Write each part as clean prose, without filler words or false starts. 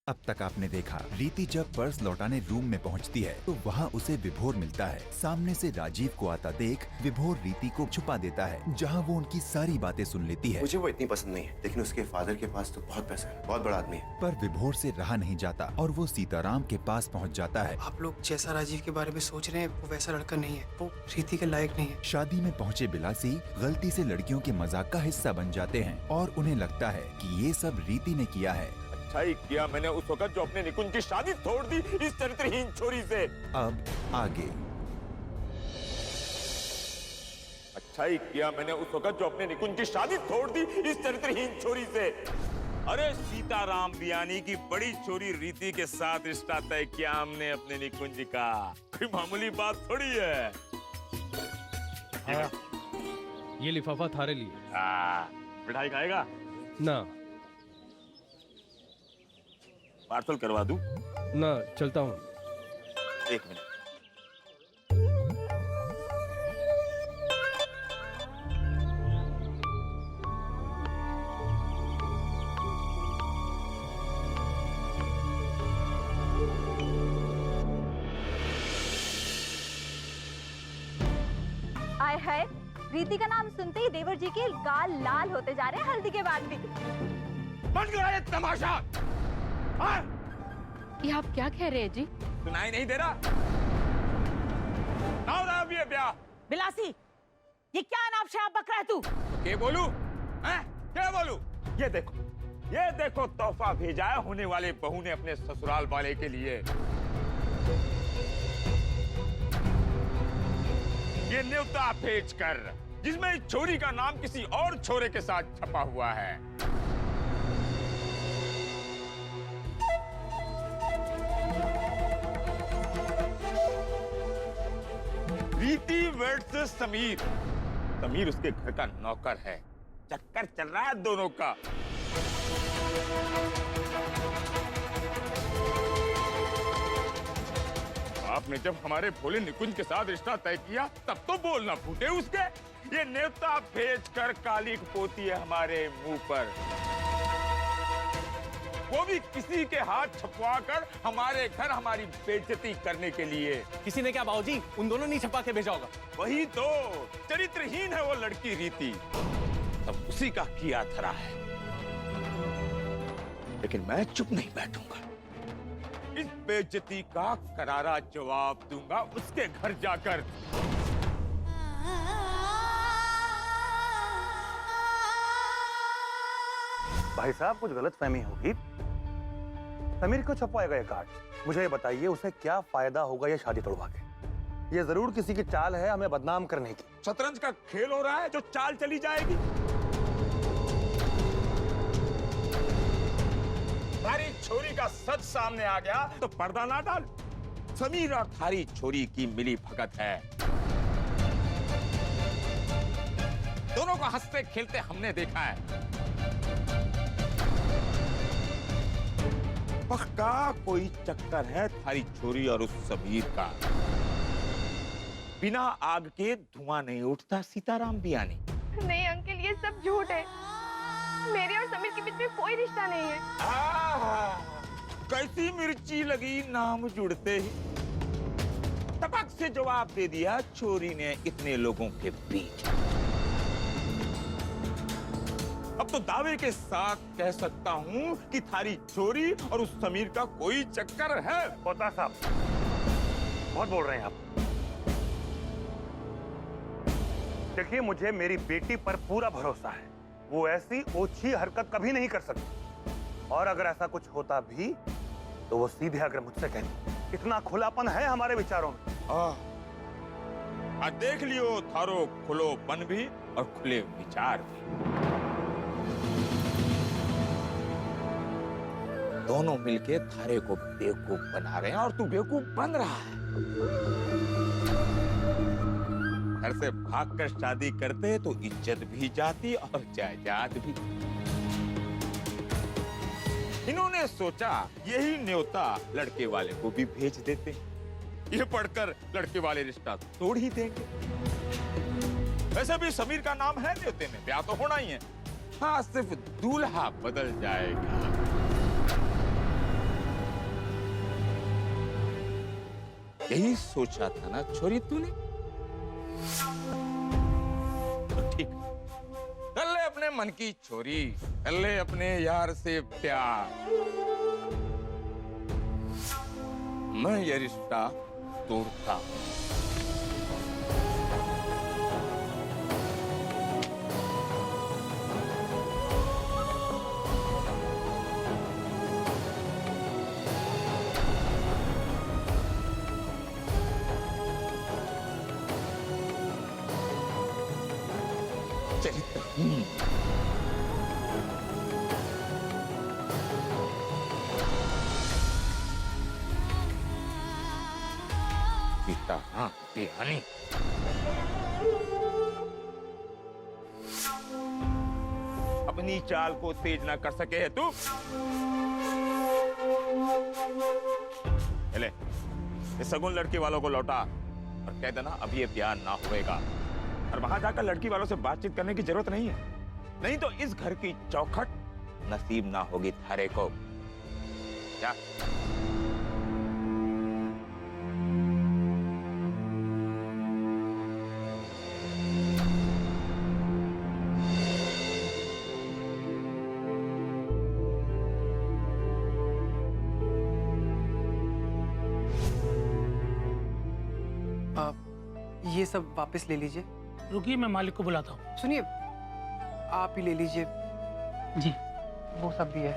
अब तक आपने देखा, रीति जब पर्स लौटाने रूम में पहुंचती है तो वहां उसे विभोर मिलता है। सामने से राजीव को आता देख विभोर रीति को छुपा देता है, जहां वो उनकी सारी बातें सुन लेती है। मुझे वो इतनी पसंद नहीं है, लेकिन उसके फादर के पास तो बहुत पैसा है, बहुत बड़ा आदमी है। पर विभोर से रहा नहीं जाता और वो सीताराम के पास पहुंच जाता है। आप लोग जैसा राजीव के बारे में सोच रहे हैं वो वैसा लड़का नहीं है, वो रीति के लायक नहीं है। शादी में पहुंचे बिलासी गलती से लड़कियों के मजाक का हिस्सा बन जाते हैं और उन्हें लगता है कि ये सब रीति ने किया है। अच्छा ही किया मैंने उस वक्त जो अपने निकुंज की शादी तोड़ दी इस चरित्रहीन छोरी से। अब आगे। अच्छा ही किया मैंने उस वक्त जो अपने निकुंज की शादी तोड़ दी इस चरित्रहीन छोरी से। अरे सीताराम बियानी की बड़ी छोरी रीति के साथ रिश्ता तय किया हमने अपने निकुंज का, कोई मामूली बात थोड़ी है। ये लिफाफा थारे लिए। मिठाई खाएगा ना? पार्सल करवा दूं? ना, चलता हूँ। एक मिनट। आय हाय, रीति का नाम सुनते ही देवर जी के गाल लाल होते जा रहे हैं हल्दी के बाद भी। बंद करो ये तमाशा। ये आप क्या कह रहे हैं जी? सुनाई नहीं दे रहा? ना हो रहा अभी ये ब्याह। बिलासी, ये क्या अनाप शनाप बक रहा है तू? क्या बोलूं? हैं? क्या बोलूं? ये देखो तोहफा भेजा है होने वाले बहू ने अपने ससुराल वाले के लिए। ये न्योता भेजकर जिसमें इस छोरी का नाम किसी और छोरे के साथ छपा हुआ है। रीति वर्सेस समीर। समीर उसके घर का नौकर है, चक्कर चल रहा है दोनों का। आपने जब हमारे भोले निकुंज के साथ रिश्ता तय किया तब तो बोलना फूटे उसके। ये न्योता भेजकर कालिक पोती है हमारे मुंह पर, वो भी किसी के हाथ छपवा कर हमारे घर हमारी बेइज्जती करने के लिए। किसी ने क्या बाबूजी उन दोनों नहीं छपा के भेजा होगा? वही तो, चरित्रहीन है वो लड़की रीति, सब उसी का किया धरा है। लेकिन मैं चुप नहीं बैठूंगा, इस बेइज्जती का करारा जवाब दूंगा उसके घर जाकर। भाई साहब, कुछ गलतफहमी होगी। समीर क्यों छपवाएगा ये कार्ड? मुझे ये बताइए, उसे क्या फायदा होगा ये शादी तोड़वा के? ये जरूर किसी की चाल है हमें बदनाम करने की। शतरंज का खेल हो रहा है जो चाल चली जाएगी। थारी छोरी का सच सामने आ गया तो पर्दा ना डाल। समीर और थारी छोरी की मिली भगत है, दोनों को हंसते खेलते हमने देखा है। पक्का कोई चक्कर है थारी छोरी और उस समीर का। बिना आग के धुआं नहीं उठता सीताराम बियानी। नहीं अंकल, ये सब झूठ है। मेरे और समीर के बीच में कोई रिश्ता नहीं है। कैसी मिर्ची लगी नाम जुड़ते ही, टपक से जवाब दे दिया छोरी ने इतने लोगों के बीच। अब तो दावे के साथ कह सकता हूँ कि थारी छोरी और उस समीर का कोई चक्कर है। पोता साहब, बहुत बोल रहे हैं आप। देखिए, मुझे मेरी बेटी पर पूरा भरोसा है, वो ऐसी ओछी हरकत कभी नहीं कर सकती। और अगर ऐसा कुछ होता भी तो वो सीधे अगर मुझसे कहती। इतना खुलापन है हमारे विचारों में। देख लियो थारो खुलो मन भी और खुले विचार भी। दोनों मिलके थारे को बेवकूफ बना रहे हैं और तू बेवकूफ बन रहा है। घर से भागकर शादी करते तो इज्जत भी जाती और जायदाद भी। इन्होंने सोचा यही न्योता लड़के वाले को भी भेज देते, ये पढ़कर लड़के वाले रिश्ता तोड़ ही देंगे। वैसे भी समीर का नाम है न्योते में, ब्याह तो होना ही है। हाँ, सिर्फ दूल्हा बदल जाएगा। यही सोचा था ना छोरी तूने? तो ठीक, कर ले अपने मन की छोरी, कर ले अपने यार से प्यार। मैं ये रिश्ता तोड़ता हूं। चरित्रहीन। सीताराम बियानी। अपनी चाल को तेज ना कर सके है तू? ले, इस सगुन लड़की वालों को लौटा और कह देना अब ये प्यार ना होएगा, और वहां जाकर लड़की वालों से बातचीत करने की जरूरत नहीं है, नहीं तो इस घर की चौखट नसीब ना होगी थारे को। क्या? ये सब वापस ले लीजिए। रुकिए, मैं मालिक को बुलाता हूँ। सुनिए, आप ही ले लीजिए। जी। वो सब भी है।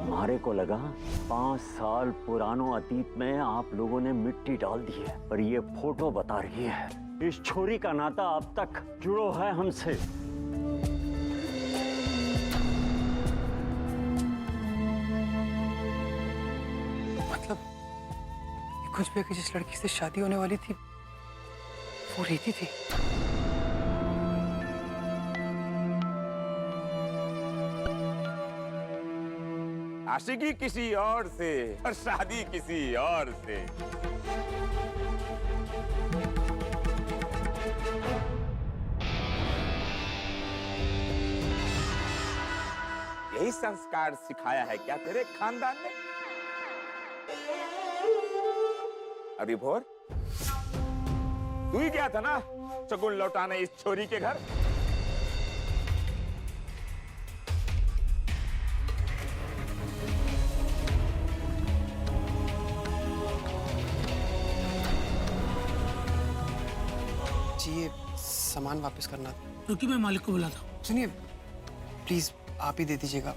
हमारे को लगा 5 साल पुरानो अतीत में आप लोगों ने मिट्टी डाल दी है, पर ये फोटो बता रही है इस छोरी का नाता अब तक जुड़ो है हमसे। मतलब कुछ भी जिस लड़की से शादी होने वाली थी वो रीति थी। आशिकी किसी और से और शादी किसी और से। यही संस्कार सिखाया है क्या तेरे खानदान ने? अभी भोर तू ही गया था ना शगुन लौटाने इस छोरी के घर? जी, ये सामान वापस करना था। रुकिए, मैं मालिक को बुलाता हूँ। सुनिए, प्लीज आप ही दे दीजिएगा।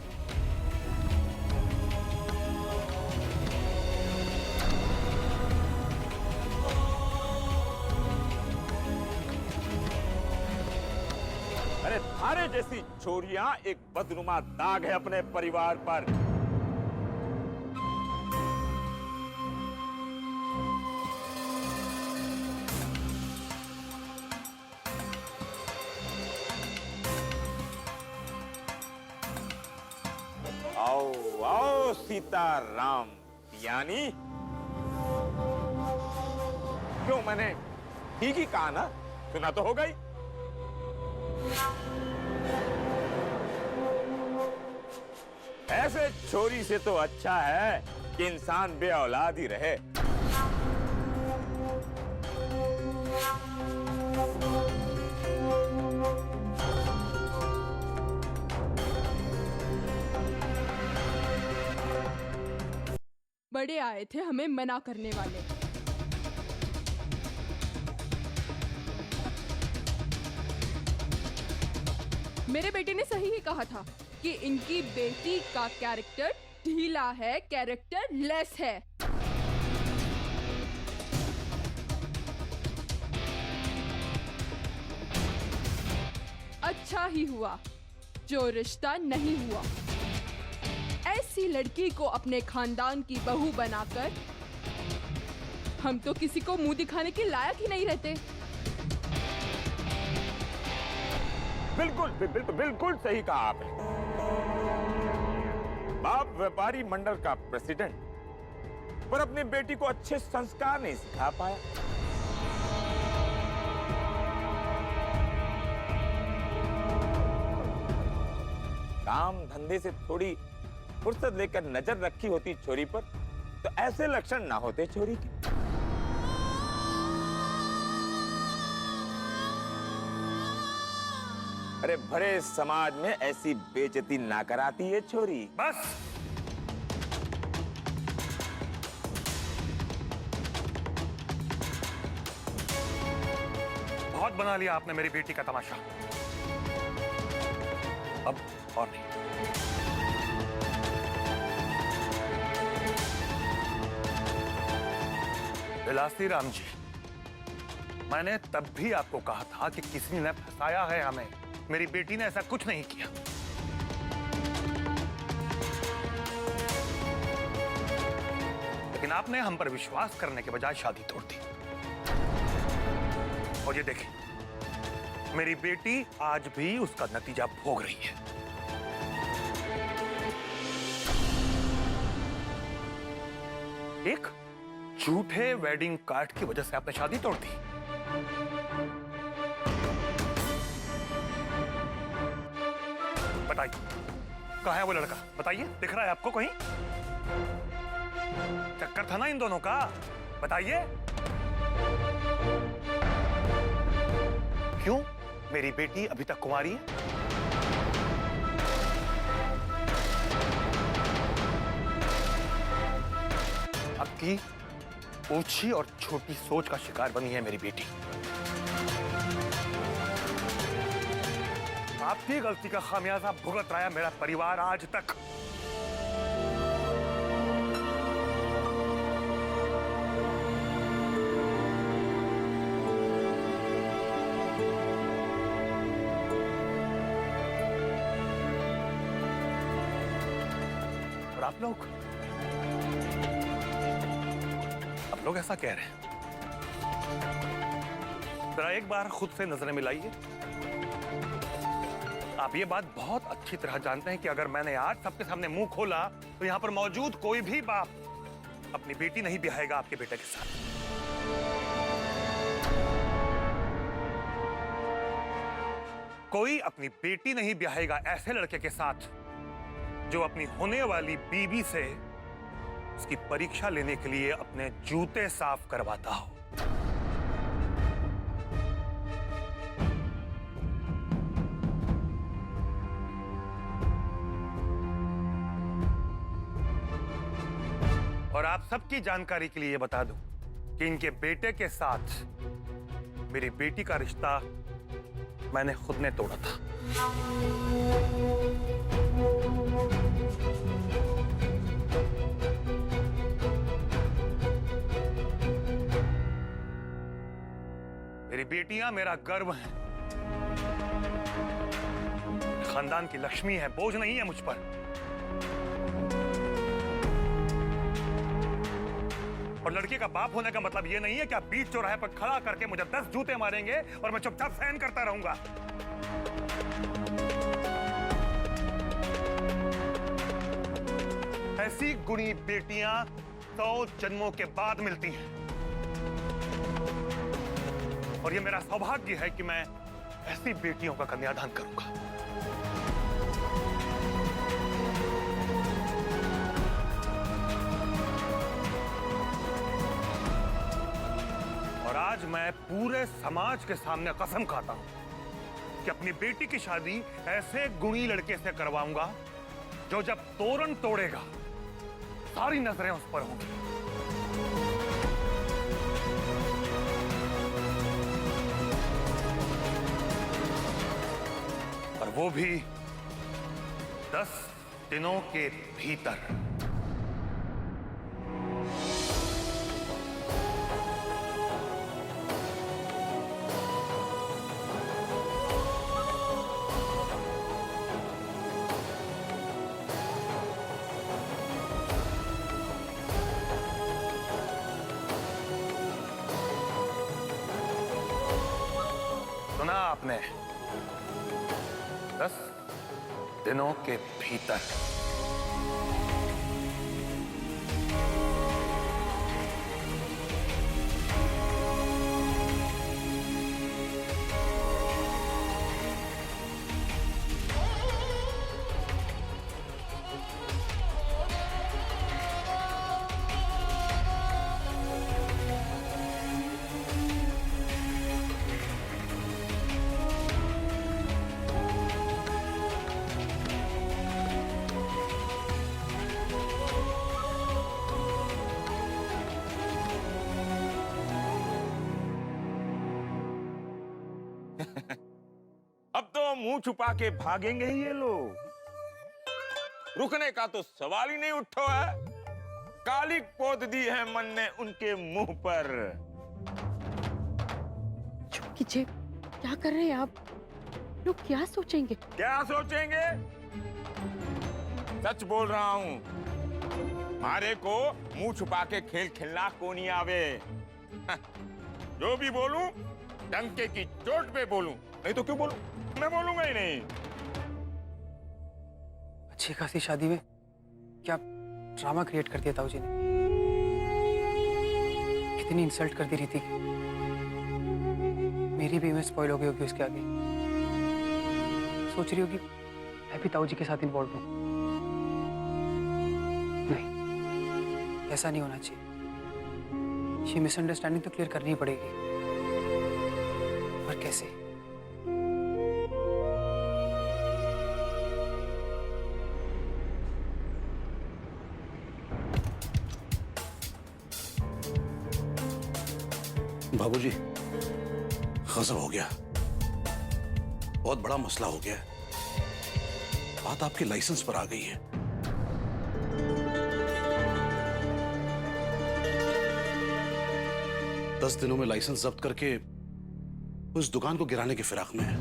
अरे थारे जैसी छोरियां एक बदनुमा दाग है अपने परिवार पर। आओ आओ सीताराम बियानी। क्यों, मैंने ठीक ही कहा ना? सुना तो हो गई। ऐसे छोरी से तो अच्छा है कि इंसान बे औलाद ही रहे। बड़े आए थे हमें मना करने वाले। मेरे बेटे ने सही ही कहा था कि इनकी बेटी का कैरेक्टर ढीला है, कैरेक्टर लेस है। अच्छा ही हुआ जो रिश्ता नहीं हुआ। ऐसी लड़की को अपने खानदान की बहू बनाकर हम तो किसी को मुंह दिखाने के लायक ही नहीं रहते। बिल्कुल बिल्कुल बिल्कुल सही कहा आपने। बाप व्यापारी मंडल का प्रेसिडेंट, पर अपनी बेटी को अच्छे संस्कार नहीं सिखा पाया। काम धंधे से थोड़ी फुर्सत लेकर नजर रखी होती छोरी पर तो ऐसे लक्षण ना होते छोरी के। अरे भरे समाज में ऐसी बेइज्जती ना कराती है छोरी। बस बहुत बना लिया आपने मेरी बेटी का तमाशा, अब और नहीं। बिलासी राम जी, मैंने तब भी आपको कहा था कि किसी ने फंसाया है हमें, मेरी बेटी ने ऐसा कुछ नहीं किया। लेकिन आपने हम पर विश्वास करने के बजाय शादी तोड़ दी। और ये देखिए, मेरी बेटी आज भी उसका नतीजा भोग रही है। एक झूठे वेडिंग कार्ड की वजह से आपने शादी तोड़ दी। बताइए कहाँ है वो लड़का? बताइए, दिख रहा है आपको कहीं? चक्कर था ना इन दोनों का, बताइए। क्यों मेरी बेटी अभी तक कुंवारी है? आपकी ऊंची और छोटी सोच का शिकार बनी है मेरी बेटी। आपकी गलती का खामियाजा भुगत रहा है मेरा परिवार आज तक। और आप लोग ऐसा कह रहे हैं। जरा एक बार खुद से नजरें मिलाइए। आप ये बात बहुत अच्छी तरह जानते हैं कि अगर मैंने आज सबके सामने मुंह खोला तो यहां पर मौजूद कोई भी बाप अपनी बेटी नहीं ब्याहेगा आपके बेटे के साथ। कोई अपनी बेटी नहीं ब्याहेगा ऐसे लड़के के साथ जो अपनी होने वाली बीवी से उसकी परीक्षा लेने के लिए अपने जूते साफ करवाता हो। और आप सबकी जानकारी के लिए बता दूं कि इनके बेटे के साथ मेरी बेटी का रिश्ता मैंने खुद ने तोड़ा था। मेरी बेटियां मेरा गर्व हैं, खानदान की लक्ष्मी है, बोझ नहीं है मुझ पर। और लड़की का बाप होने का मतलब यह नहीं है कि आप बीच चौराहे पर खड़ा करके मुझे 10 जूते मारेंगे और मैं चुपचाप सहन करता रहूंगा। ऐसी गुणी बेटियां 100 जन्मों के बाद मिलती हैं और यह मेरा सौभाग्य है कि मैं ऐसी बेटियों का कन्यादान करूंगा। और आज मैं पूरे समाज के सामने कसम खाता हूं कि अपनी बेटी की शादी ऐसे गुणी लड़के से करवाऊंगा जो जब तोरण तोड़ेगा सारी नजरें उस पर होंगी। और वो भी 10 दिनों के भीतर। सुना आपने? 10 दिनों के भीतर। अब तो मुंह छुपा के भागेंगे ही ये लोग। रुकने का तो सवाल ही नहीं उठो है। कालिक पोत दी है मन ने उनके मुंह पर। चुप कीजिए, क्या कर रहे हैं आप? लोग क्या सोचेंगे? क्या सोचेंगे? सच बोल रहा हूं। मारे को मुंह छुपा के खेल खेलना को नहीं आवे। जो भी बोलूं डंके की चोट पे बोलूं, नहीं तो क्यों बोलूं? मैं बोलूंगा ही नहीं। अच्छी खासी शादी में क्या ड्रामा क्रिएट कर दिया ताऊ जी ने। कितनी इंसल्ट कर दी रीति की। मेरी भी इमेज स्पॉइल हो गई होगी उसके आगे। सोच रही होगी मैं भी ताऊ जी के साथ इन्वॉल्व हूं। नहीं, ऐसा नहीं होना चाहिए। ये मिसअंडरस्टैंडिंग तो क्लियर करनी ही पड़ेगी। पर कैसे? बाबूजी, गजब हो गया। बहुत बड़ा मसला हो गया है। बात आपके लाइसेंस पर आ गई है। दस दिनों में लाइसेंस जब्त करके उस दुकान को गिराने की फिराक में है।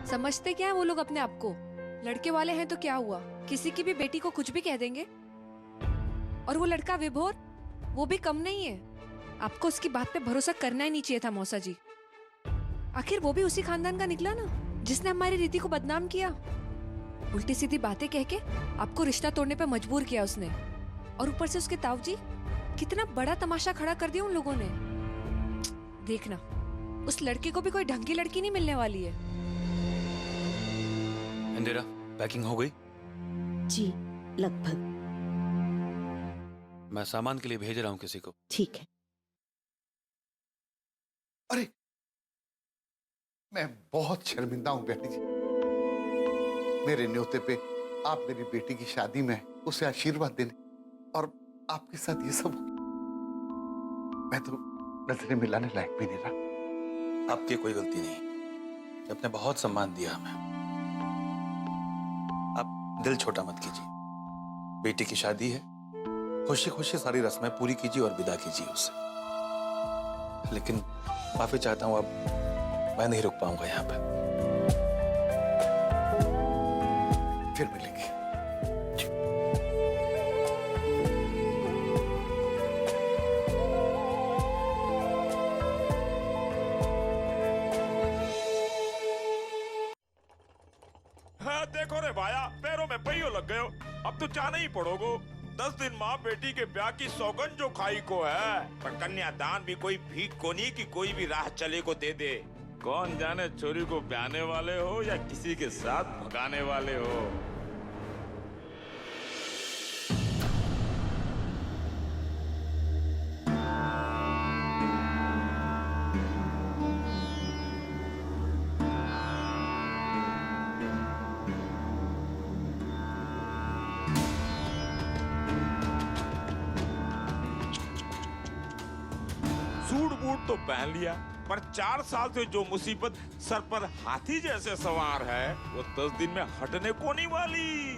समझते क्या है वो लोग अपने आप को? लड़के वाले हैं तो क्या हुआ, किसी की भी बेटी को कुछ भी कह देंगे। और वो लड़का विभोर, वो भी कम नहीं है। आपको उसकी बात पे भरोसा करना ही नहीं चाहिए था मौसा जी। आखिर वो भी उसी खानदान का निकला ना जिसने हमारी रीति को बदनाम किया। उल्टी सीधी बातें कह के आपको रिश्ता तोड़ने पे मजबूर किया उसने। और ऊपर से उसके ताऊ जी, कितना बड़ा तमाशा खड़ा कर दिया उन लोगों ने। देखना, उस लड़के को भी कोई ढंग की लड़की नहीं मिलने वाली है। इंदिरा, पैकिंग हो गई? जी, लगभग। मैं सामान के लिए भेज रहा हूँ किसी को। ठीक है। अरे, मैं बहुत शर्मिंदा हूं बेटी जी। मेरे न्योते पे आप मेरी बेटी की शादी में उसे आशीर्वाद देने और आपके साथ ये सब। मैं तो नजरें मिलाने लायक भी नहीं रहा। आपकी कोई गलती नहीं, आपने बहुत सम्मान दिया हमें। आप दिल छोटा मत कीजिए। बेटी की शादी है, खुशी खुशी सारी रस्में पूरी कीजिए और विदा कीजिए उसे। लेकिन माफी चाहता हूं, अब मैं नहीं रुक पाऊंगा यहाँ पे। फिर मिलेंगे। हाँ, देखो रे भाया, पैरों में पहियों लग गए हो। अब तो जाना ही पड़ोगो। 10 दिन माँ बेटी के ब्याह की सौगंध जो खाई को है, पर कन्यादान भी कोई भीख को नहीं कि कोई भी राह चले को दे दे। कौन जाने छोरी को ब्याहने वाले हो या किसी के साथ भगाने वाले हो। सूट बूट तो पहन लिया, पर 4 साल से जो मुसीबत सर पर हाथी जैसे सवार है, वो 10 दिन में हटने को नहीं वाली।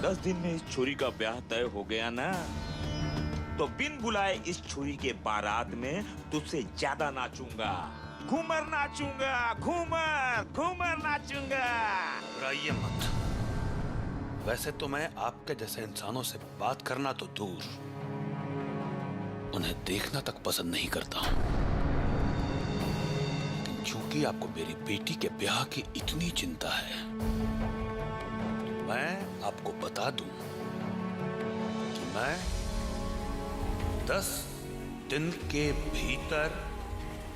दस दिन में इस छोरी का ब्याह तय हो गया ना, तो बिन बुलाए इस छोरी के बारात में तुझसे ज्यादा नाचूंगा। घूमर नाचूंगा, घूमर घूमर नाचूंगा। घबराइए मत। वैसे तो मैं आपके जैसे इंसानों से बात करना तो दूर, उन्हें देखना तक पसंद नहीं करता हूं। लेकिन क्योंकि आपको मेरी बेटी के ब्याह की इतनी चिंता है, तो मैं आपको बता दूं कि मैं 10 दिन के भीतर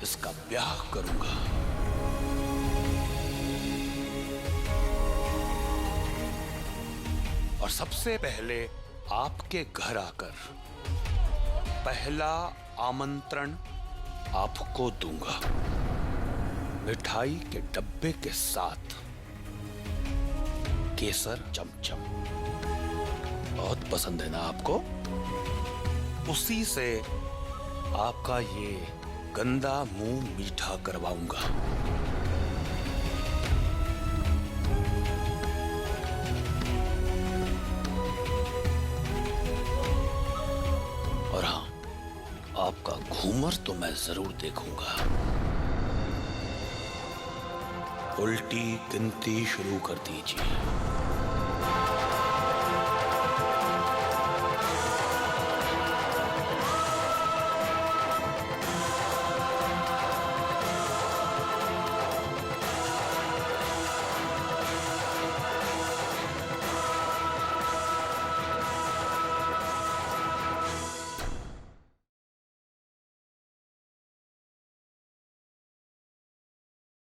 इसका ब्याह करूंगा। और सबसे पहले आपके घर आकर पहला आमंत्रण आपको दूंगा, मिठाई के डब्बे के साथ केसर चमचम। बहुत पसंद है ना आपको? उसी से आपका ये गंदा मुंह मीठा करवाऊंगा। और हाँ, आपका घूमर तो मैं जरूर देखूंगा। उल्टी गिनती शुरू कर दीजिए।